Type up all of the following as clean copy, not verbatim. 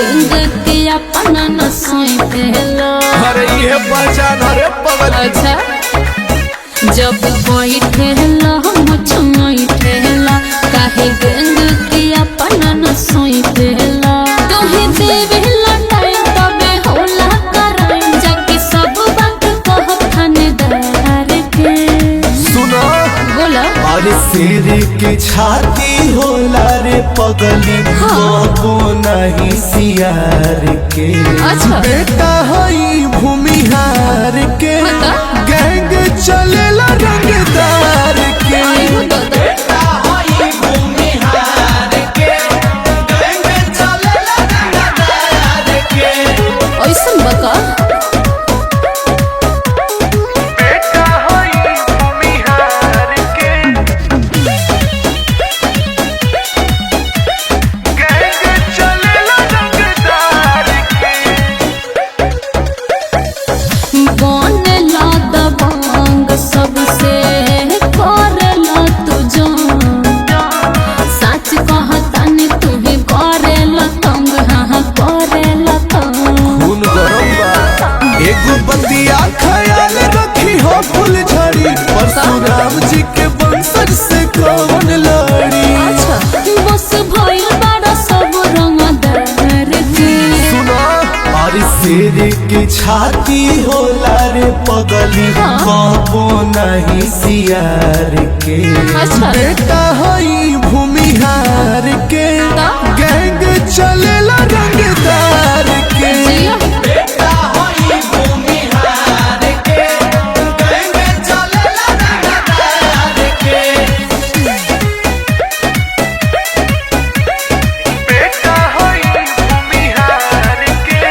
गंग के अपना न सोई पहला। अरे ये पहचान अरे पगल। अच्छा जब बैठेला हम छुई ठेला काहे गंग के अपना न सोई पहला। तोहे देवेला टाइम तबे होला कराई जाके सब बात कह थानेदार के। सुनो बोला अरे शेर के छाती होला रे पगली बाबू नहीं सियार के। अच्छा बेटा हई भूमिहार के गैंग चलेला रंगदार के। बेटा हई भूमिहार के गैंग चलेला रंगदार के। ऐसन बका बेटा हई भूमिहार के गैंग चलेला रंगदार के। बनेला दबंग सबसे करेला तू जान। सच कहतानी तुहे करेला तंग हाँ करेला तंग। खून गरम बा एगो बतिया ख्याल रखी हो फुलझड़ी परशुराम जी के वंशज से कौन लड़ी। अच्छा बस भइल बड़ा सब रंगदार के। सुनो और शेर के छाती होला रे पगली बाबू नहीं सियार के। अच्छा बेटा हई भूमिहार के गैंग चलेला रंगदार के। जिया बेटा हई भूमिहार के गैंग चलेला रंगदार के। बेटा हई भूमिहार के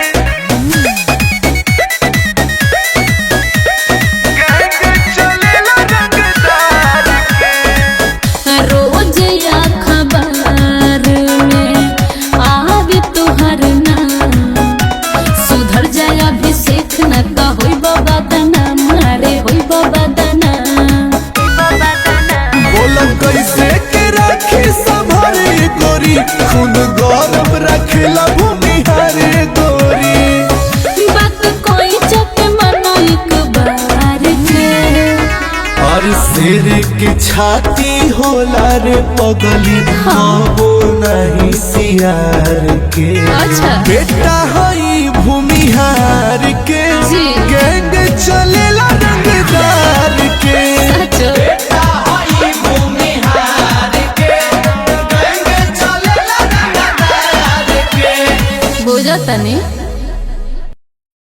गैंग चलेला रंगदार के। रोज या खबर में आवे तुहर नाम। सुधर जाय अभिषेक न त होई बाबा दना मारे होई बाबा दना। बोल कैसे के राखी संभारे गोरी खून गौरव रखेला भूमिहार गोरी। बात कोई चप मनो एक बार के। और शेर के छाती होला रे पगली बाबू नहीं सियार के। अच्छा बेटा हई भूमिहार के जी। गैंग चलेला रंगदार के। सच बेटा हई भूमिहार के गैंग चलेला रंगदार के। बुझतनी